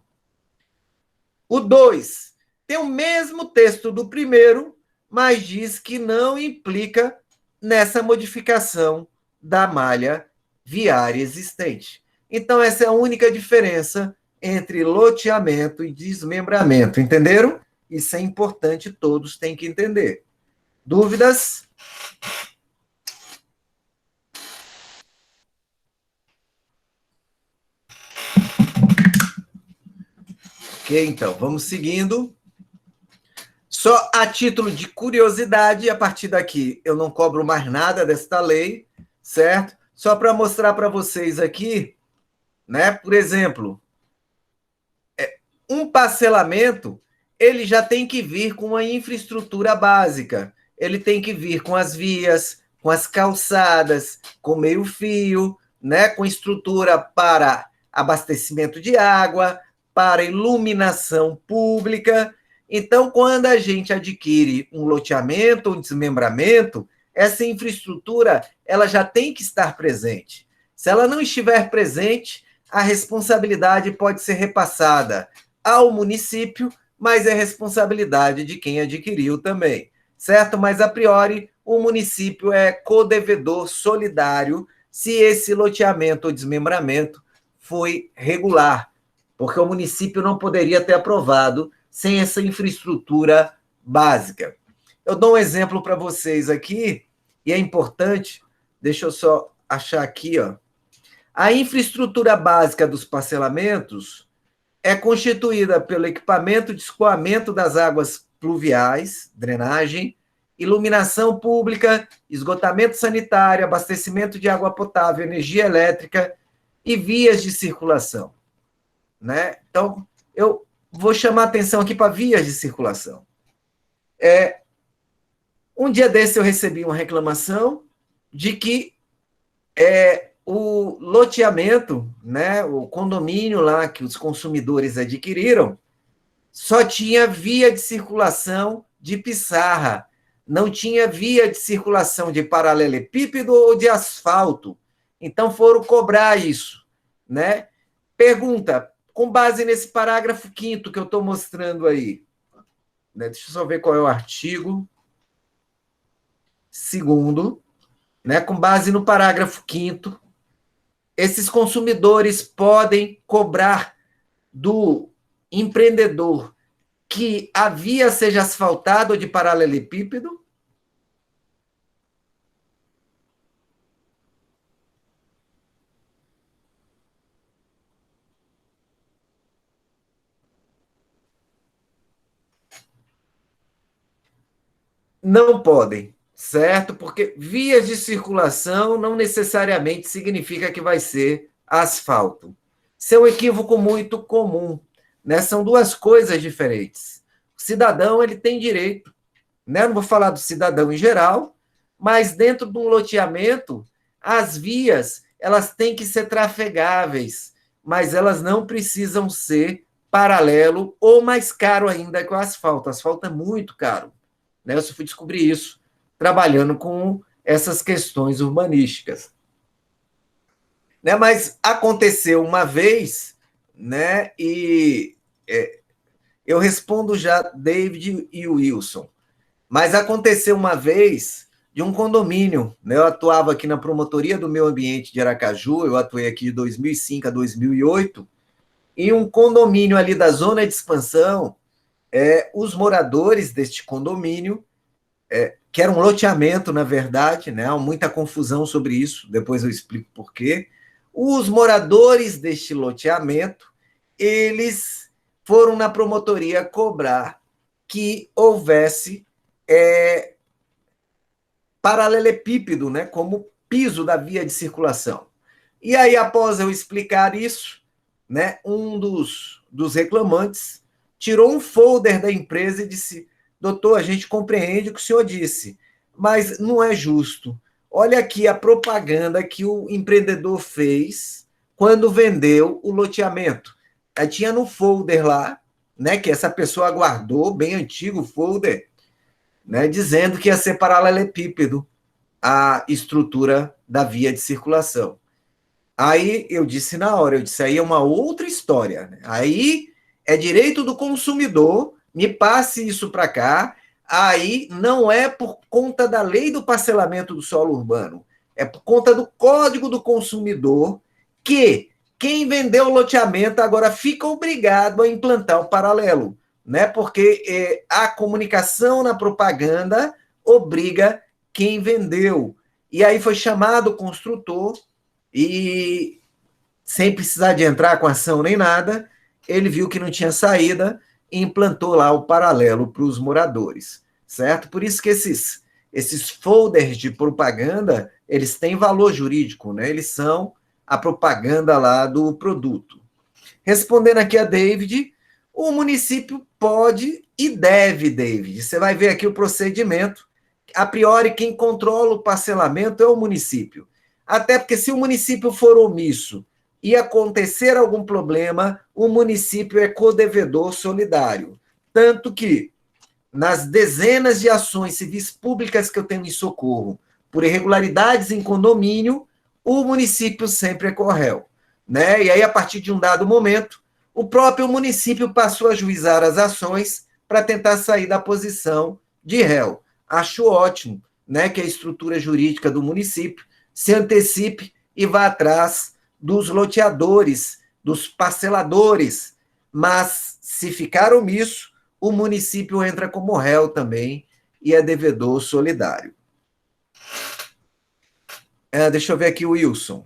O 2 tem o mesmo texto do primeiro, mas diz que não implica nessa modificação da malha viária existente. Então, essa é a única diferença entre loteamento e desmembramento, entenderam? Isso é importante, todos têm que entender. Dúvidas? Ok, então, vamos seguindo. Só a título de curiosidade, a partir daqui eu não cobro mais nada desta lei, certo? Só para mostrar para vocês aqui, né? Por exemplo, um parcelamento, ele já tem que vir com uma infraestrutura básica. Ele tem que vir com as vias, com as calçadas, com meio-fio, né? Com estrutura para abastecimento de água, para iluminação pública. Então, quando a gente adquire um loteamento, um desmembramento, essa infraestrutura ela já tem que estar presente. Se ela não estiver presente, a responsabilidade pode ser repassada ao município, mas é responsabilidade de quem adquiriu também, certo? Mas, a priori, o município é codevedor solidário se esse loteamento ou desmembramento foi regular, porque o município não poderia ter aprovado sem essa infraestrutura básica. Eu dou um exemplo para vocês aqui, e é importante, deixa eu só achar aqui, ó. A infraestrutura básica dos parcelamentos é constituída pelo equipamento de escoamento das águas pluviais, drenagem, iluminação pública, esgotamento sanitário, abastecimento de água potável, energia elétrica e vias de circulação. Né? Então, eu vou chamar a atenção aqui para vias de circulação. Um dia desse eu recebi uma reclamação de que o loteamento, né, o condomínio lá que os consumidores adquiriram, só tinha via de circulação de pissarra, não tinha via de circulação de paralelepípedo ou de asfalto. Então foram cobrar isso, né? Pergunta, com base nesse parágrafo 5º que eu estou mostrando aí, né? Deixa eu só ver qual é o artigo 2º, né? Com base no parágrafo 5º, esses consumidores podem cobrar do empreendedor que a via seja asfaltada ou de paralelepípedo? Não podem, certo? Porque vias de circulação não necessariamente significa que vai ser asfalto. Isso é um equívoco muito comum, né? São duas coisas diferentes. O cidadão ele tem direito, né? Não vou falar do cidadão em geral, mas dentro de um loteamento, as vias elas têm que ser trafegáveis, mas elas não precisam ser paralelo ou mais caro ainda que o asfalto. O asfalto é muito caro, né? Eu só fui descobrir isso trabalhando com essas questões urbanísticas. Né? Mas aconteceu uma vez, né? E eu respondo já David e Wilson. Mas aconteceu uma vez de um condomínio, né? Eu atuava aqui na promotoria do meio ambiente de Aracaju, eu atuei aqui de 2005 a 2008, e um condomínio ali da zona de expansão, os moradores deste condomínio que era um loteamento, na verdade, né? Há muita confusão sobre isso, depois eu explico por quê. Os moradores deste loteamento, eles foram na promotoria cobrar que houvesse paralelepípedo, né, como piso da via de circulação. E aí, após eu explicar isso, né, um dos reclamantes tirou um folder da empresa e disse: doutor, a gente compreende o que o senhor disse, mas não é justo. Olha aqui a propaganda que o empreendedor fez quando vendeu o loteamento. Aí tinha no folder lá, né, que essa pessoa guardou, bem antigo o folder, né, dizendo que ia ser paralelepípedo a estrutura da via de circulação. Aí eu disse na hora, eu disse, aí é uma outra história. Né? Aí é direito do consumidor, me passe isso para cá, aí não é por conta da lei do parcelamento do solo urbano, é por conta do Código do Consumidor que quem vendeu o loteamento agora fica obrigado a implantar o paralelo, né? Porque a comunicação na propaganda obriga quem vendeu. E aí foi chamado o construtor e, sem precisar de entrar com ação nem nada, ele viu que não tinha saída e implantou lá o paralelo para os moradores, certo? Por isso que esses folders de propaganda, eles têm valor jurídico, né? Eles são a propaganda lá do produto. Respondendo aqui a David, o município pode e deve, David. Você vai ver aqui o procedimento. A priori, quem controla o parcelamento é o município. Até porque, se o município for omisso e acontecer algum problema, o município é codevedor solidário. Tanto que, nas dezenas de ações civis públicas que eu tenho em socorro por irregularidades em condomínio, o município sempre é corréu. Né? E aí, a partir de um dado momento, o próprio município passou a juizar as ações para tentar sair da posição de réu. Acho ótimo, né, que a estrutura jurídica do município se antecipe e vá atrás dos loteadores, dos parceladores, mas se ficar omisso, o município entra como réu também e é devedor solidário. Deixa eu ver aqui o Wilson.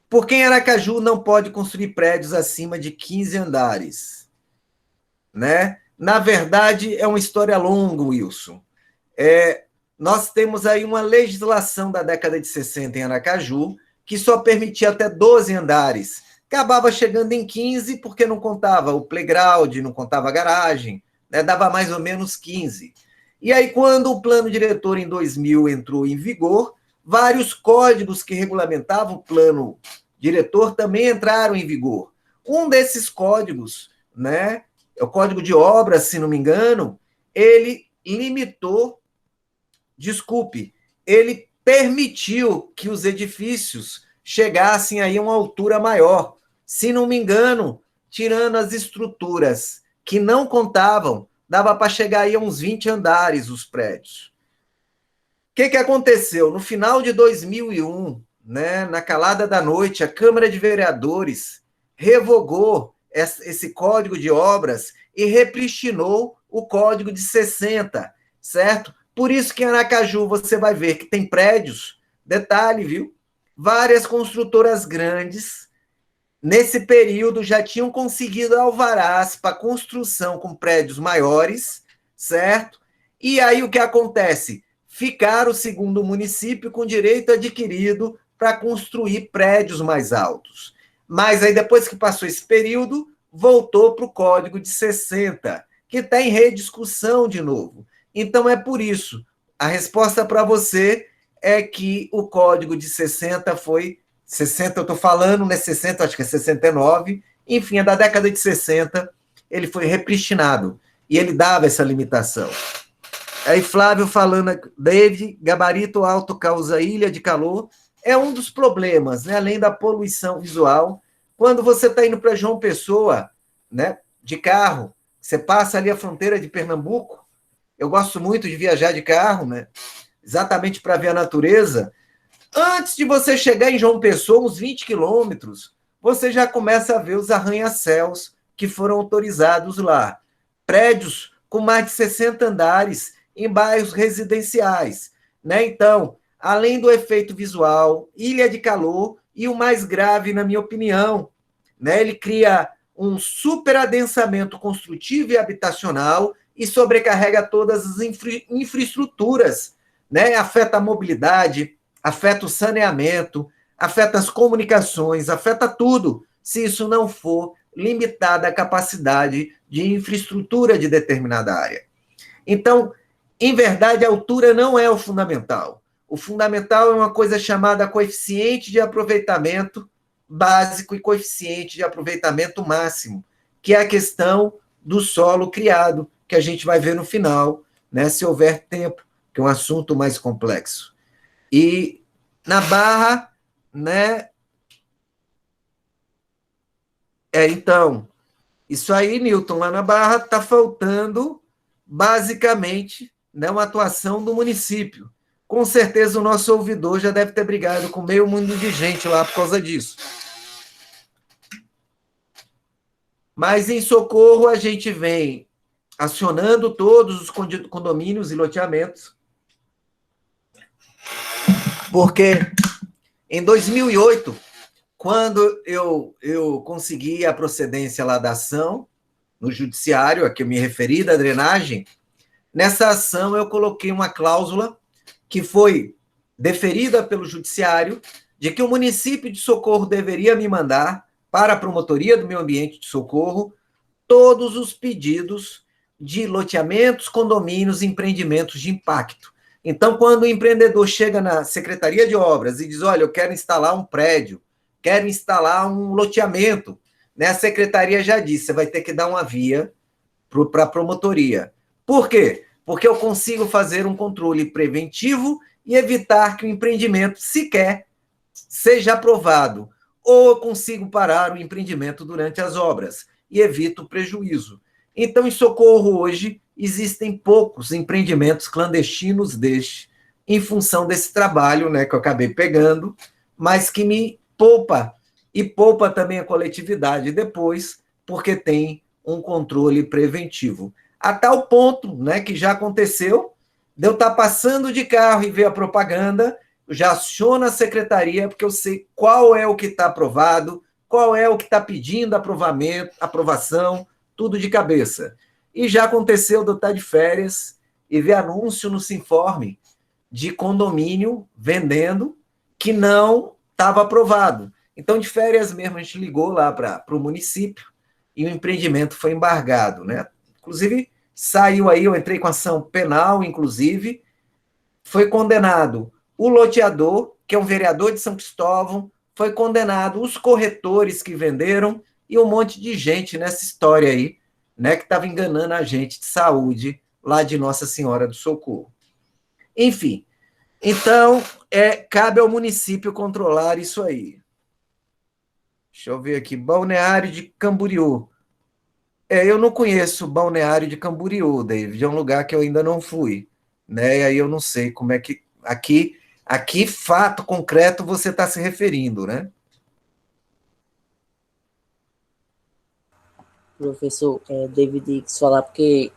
Por que em Aracaju não pode construir prédios acima de 15 andares? Né? Na verdade, é uma história longa, Wilson. Nós temos aí uma legislação da década de 60 em Aracaju que só permitia até 12 andares. Acabava chegando em 15 porque não contava o playground, não contava a garagem, né? Dava mais ou menos 15. E aí, quando o plano diretor em 2000 entrou em vigor, vários códigos que regulamentavam o plano diretor também entraram em vigor. Um desses códigos, né, é o Código de Obras, se não me engano, ele limitou, desculpe, ele permitiu que os edifícios chegassem aí a uma altura maior. Se não me engano, tirando as estruturas que não contavam, dava para chegar aí a uns 20 andares os prédios. O que aconteceu? No final de 2001, né, na calada da noite, a Câmara de Vereadores revogou esse Código de Obras e repristinou o Código de 60, certo? Por isso que em Aracaju você vai ver que tem prédios, detalhe, viu? Várias construtoras grandes, nesse período, já tinham conseguido alvarás para construção com prédios maiores, certo? E aí o que acontece? Ficaram, segundo o município, com direito adquirido para construir prédios mais altos. Mas aí, depois que passou esse período, voltou para o Código de 60, que está em rediscussão de novo. Então, é por isso. A resposta para você é que o Código de 60 foi 60, eu estou falando, né? 60, acho que é 69, enfim, é da década de 60, ele foi repristinado e ele dava essa limitação. Aí Flávio falando, David, gabarito alto causa ilha de calor, é um dos problemas, né? Além da poluição visual, quando você está indo para João Pessoa, né, de carro, você passa ali a fronteira de Pernambuco, eu gosto muito de viajar de carro, né? Exatamente para ver a natureza. Antes de você chegar em João Pessoa, uns 20 quilômetros, você já começa a ver os arranha-céus que foram autorizados lá. Prédios com mais de 60 andares em bairros residenciais, né? Então, além do efeito visual, ilha de calor e o mais grave, na minha opinião, né? Ele cria um superadensamento construtivo e habitacional e sobrecarrega todas as infraestruturas, né? Afeta a mobilidade, afeta o saneamento, afeta as comunicações, afeta tudo, se isso não for limitada à capacidade de infraestrutura de determinada área. Então, em verdade, a altura não é o fundamental. O fundamental é uma coisa chamada coeficiente de aproveitamento básico e coeficiente de aproveitamento máximo, que é a questão do solo criado, que a gente vai ver no final, né, se houver tempo, que é um assunto mais complexo. E na Barra, né? Então, isso aí, Newton, lá na Barra está faltando, basicamente, né, uma atuação do município. Com certeza o nosso ouvidor já deve ter brigado com meio mundo de gente lá por causa disso. Mas em Socorro a gente vem acionando todos os condomínios e loteamentos, porque em 2008, quando eu consegui a procedência lá da ação, no judiciário, a que eu me referi, da drenagem, nessa ação eu coloquei uma cláusula que foi deferida pelo judiciário de que o município de Socorro deveria me mandar para a promotoria do meio ambiente de Socorro todos os pedidos de loteamentos, condomínios, empreendimentos de impacto. Então, quando o empreendedor chega na Secretaria de Obras e diz, olha, eu quero instalar um prédio, quero instalar um loteamento, né? A secretaria já disse, você vai ter que dar uma via para a promotoria. Por quê? Porque eu consigo fazer um controle preventivo e evitar que o empreendimento sequer seja aprovado, ou eu consigo parar o empreendimento durante as obras e evito o prejuízo. Então, em Socorro hoje, existem poucos empreendimentos clandestinos em função desse trabalho, né, que eu acabei pegando, mas que me poupa, e poupa também a coletividade depois, porque tem um controle preventivo. A tal ponto, né, que já aconteceu, de eu estar passando de carro e ver a propaganda, eu já aciono a secretaria, porque eu sei qual é o que está aprovado, qual é o que está pedindo aprovação, tudo de cabeça. E já aconteceu de eu estar de férias e ver anúncio no Sinforme de condomínio vendendo que não estava aprovado. Então, de férias mesmo, a gente ligou lá para o município e o empreendimento foi embargado, né? Inclusive, saiu aí, eu entrei com ação penal, inclusive, foi condenado o loteador, que é um vereador de São Cristóvão, foi condenado os corretores que venderam e um monte de gente nessa história aí, né, que estava enganando a gente de saúde lá de Nossa Senhora do Socorro. Enfim, então, cabe ao município controlar isso aí. Deixa eu ver aqui, Balneário de Camboriú. Eu não conheço o Balneário de Camboriú, David, é um lugar que eu ainda não fui, né? E aí eu não sei como é que... a que fato concreto você está se referindo, né? Professor, David quis falar porque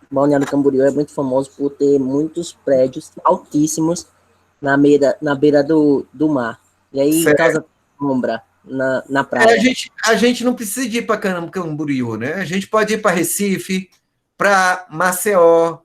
Balneário Camboriú é muito famoso por ter muitos prédios altíssimos na beira do mar. E aí Certo. causa sombra na A praia. gente, a gente não precisa ir para Camboriú, né? A gente pode ir para Recife, para Maceió.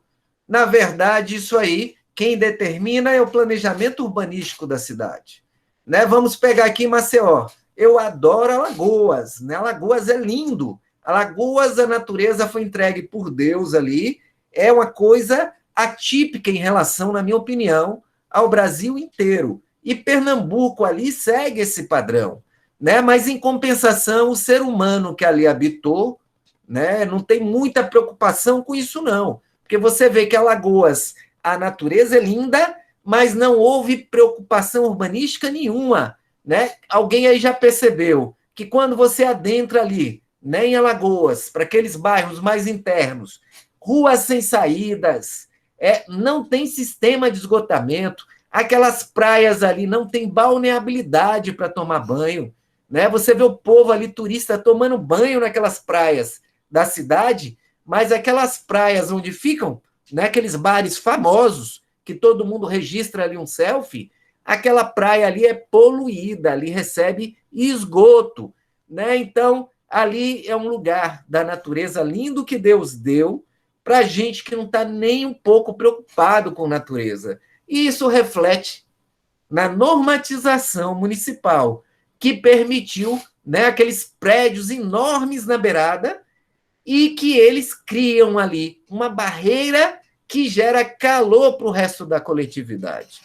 Na verdade, isso aí, quem determina é o planejamento urbanístico da cidade. Né? Vamos pegar aqui Maceió. Eu adoro Alagoas, né? Alagoas é lindo. Alagoas, a natureza foi entregue por Deus ali. É uma coisa atípica em relação, na minha opinião, ao Brasil inteiro. E Pernambuco ali segue esse padrão, né? Mas em compensação, o ser humano que ali habitou, né, não tem muita preocupação com isso não, porque você vê que Alagoas, a natureza é linda, mas não houve preocupação urbanística nenhuma, né? Alguém aí já percebeu que quando você adentra ali, né, em Alagoas, para aqueles bairros mais internos, ruas sem saídas, não tem sistema de esgotamento, aquelas praias ali não tem balneabilidade para tomar banho, né? Você vê o povo ali, turista, tomando banho naquelas praias da cidade, mas aquelas praias onde ficam, né, aqueles bares famosos, que todo mundo registra ali um selfie, aquela praia ali é poluída, ali recebe esgoto, né? Então, ali é um lugar da natureza lindo que Deus deu para gente que não está nem um pouco preocupado com natureza. E isso reflete na normatização municipal, que permitiu, né, aqueles prédios enormes na beirada e que eles criam ali uma barreira que gera calor para o resto da coletividade.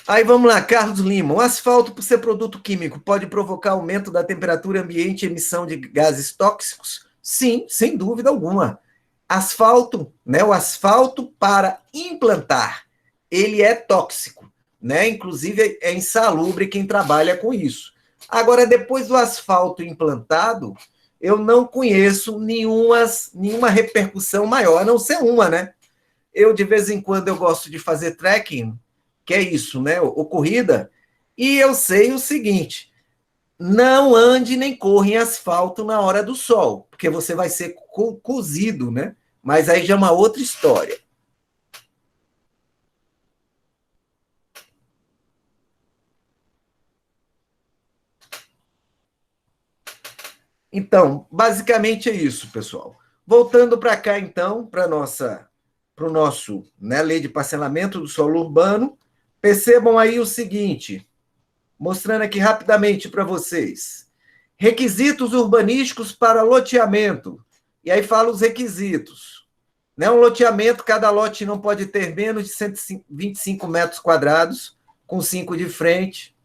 Aí vamos lá, Carlos Lima. O asfalto, por ser produto químico, pode provocar aumento da temperatura ambiente e emissão de gases tóxicos? Sim, sem dúvida alguma. Asfalto, né? O asfalto para implantar, ele é tóxico, né? Inclusive é insalubre quem trabalha com isso. Agora, depois do asfalto implantado, eu não conheço nenhuma repercussão maior, a não ser uma, né? Eu, de vez em quando, eu gosto de fazer trekking, que é isso, né? Ou corrida, e eu sei o seguinte: não ande nem corra em asfalto na hora do sol, porque você vai ser cozido, né? Mas aí já é uma outra história. Então, basicamente é isso, pessoal. Voltando para cá, então, para o nosso, né, lei de parcelamento do solo urbano, percebam aí o seguinte, mostrando aqui rapidamente para vocês. Requisitos urbanísticos para loteamento. E aí fala os requisitos. Né? Um loteamento, cada lote não pode ter menos de 125 metros quadrados, com 5 de frente.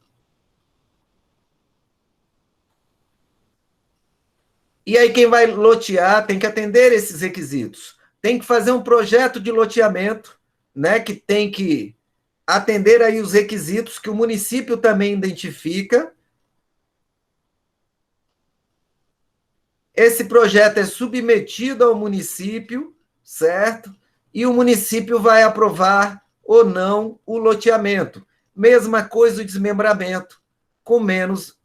E aí quem vai lotear tem que atender esses requisitos. Tem que fazer um projeto de loteamento, né, que tem que atender aí os requisitos que o município também identifica. Esse projeto é submetido ao município, certo? E o município vai aprovar ou não o loteamento. Mesma coisa o desmembramento, com menos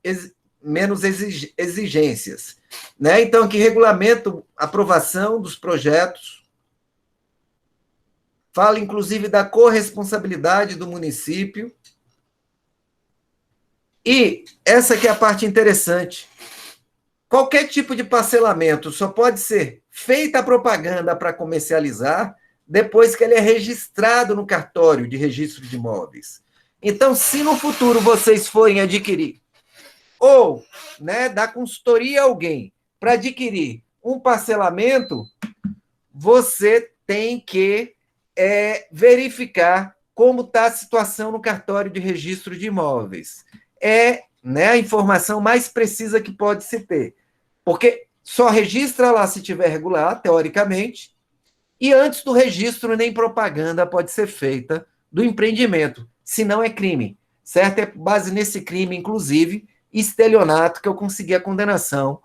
exigências. Né? Então, que regulamenta a aprovação dos projetos. Fala, inclusive, da corresponsabilidade do município. E essa que é a parte interessante. Qualquer tipo de parcelamento só pode ser feita a propaganda para comercializar depois que ele é registrado no cartório de registro de imóveis. Então, se no futuro vocês forem adquirir, ou, né, dar consultoria a alguém para adquirir um parcelamento, você tem que verificar como está a situação no cartório de registro de imóveis. É, né, a informação mais precisa que pode se ter. Porque só registra lá se tiver regular, teoricamente, e antes do registro nem propaganda pode ser feita do empreendimento, senão é crime, certo? É base nesse crime, inclusive, estelionato, que eu consegui a condenação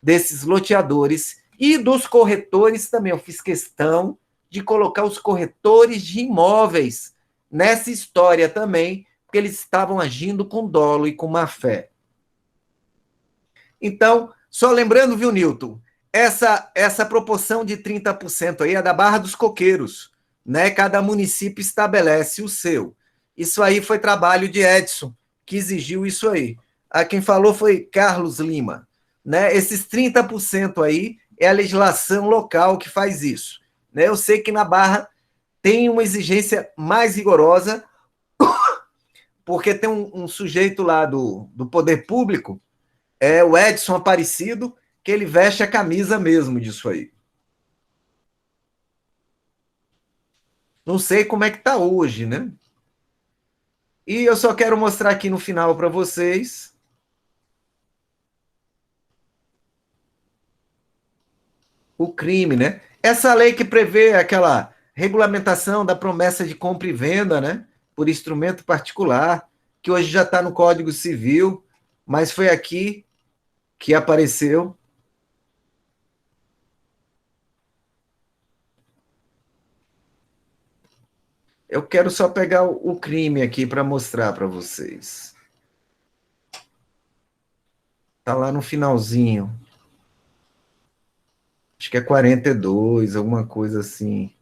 desses loteadores e dos corretores também. Eu fiz questão de colocar os corretores de imóveis nessa história também, porque eles estavam agindo com dolo e com má fé. Então, só lembrando, viu, Newton, essa proporção de 30% aí é da Barra dos Coqueiros, né? Cada município estabelece o seu. Isso aí foi trabalho de Edson, que exigiu isso aí. Quem falou foi Carlos Lima, né? Esses 30% aí é a legislação local que faz isso, né? Eu sei que na Barra tem uma exigência mais rigorosa, porque tem um sujeito lá do poder público, o Edson Aparecido, que ele veste a camisa mesmo disso aí. Não sei como é que está hoje, né? E eu só quero mostrar aqui no final para vocês o crime, né? Essa lei que prevê aquela regulamentação da promessa de compra e venda, né? Por instrumento particular, que hoje já está no Código Civil, mas foi aqui que apareceu. Eu quero só pegar o crime aqui para mostrar para vocês. Está lá no finalzinho. Acho que é 42, alguma coisa assim.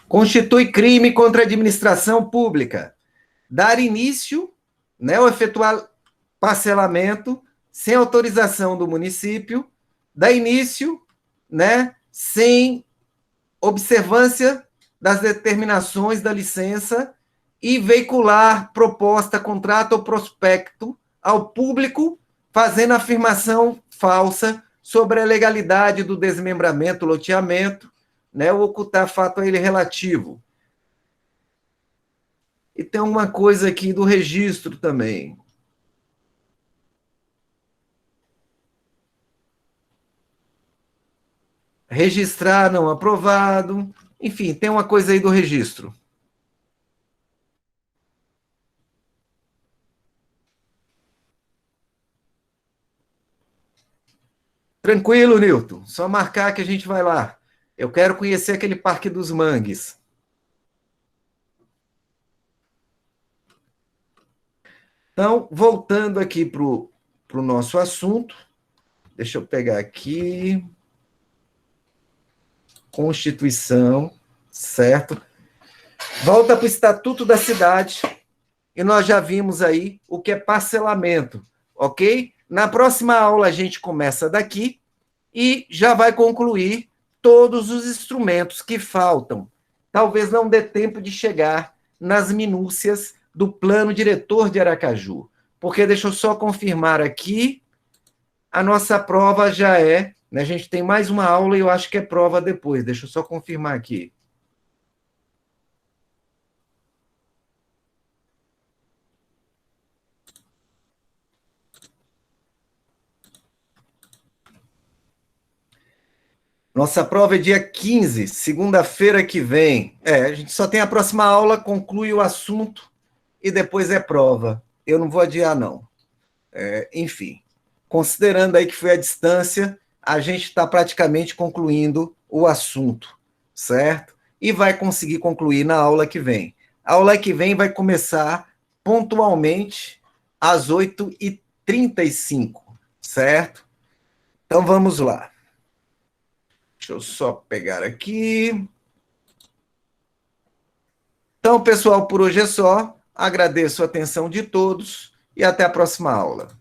Constitui crime contra a administração pública. Dar início, né, ou efetuar parcelamento sem autorização do município, dar início, né, sem observância das determinações da licença e veicular proposta, contrato ou prospecto ao público, fazendo afirmação falsa sobre a legalidade do desmembramento, loteamento, né, ou ocultar fato a ele relativo. E tem uma coisa aqui do registro também. Registrar não aprovado. Enfim, tem uma coisa aí do registro. Tranquilo, Nilton. Só marcar que a gente vai lá. Eu quero conhecer aquele Parque dos Mangues. Então, voltando aqui para o nosso assunto, deixa eu pegar aqui. Constituição, certo? Volta para o Estatuto da Cidade, e nós já vimos aí o que é parcelamento, ok? Na próxima aula a gente começa daqui e já vai concluir todos os instrumentos que faltam. Talvez não dê tempo de chegar nas minúcias do plano diretor de Aracaju, porque deixa eu só confirmar aqui, a nossa prova já é, né, a gente tem mais uma aula e eu acho que é prova depois, deixa eu só confirmar aqui. Nossa prova é dia 15, segunda-feira que vem. A gente só tem a próxima aula, conclui o assunto e depois é prova. Eu não vou adiar, não. Enfim, considerando aí que foi a distância, a gente está praticamente concluindo o assunto, certo? E vai conseguir concluir na aula que vem. A aula que vem vai começar pontualmente às 8h35, certo? Então vamos lá. Deixa eu só pegar aqui. Então, pessoal, por hoje é só. Agradeço a atenção de todos e até a próxima aula.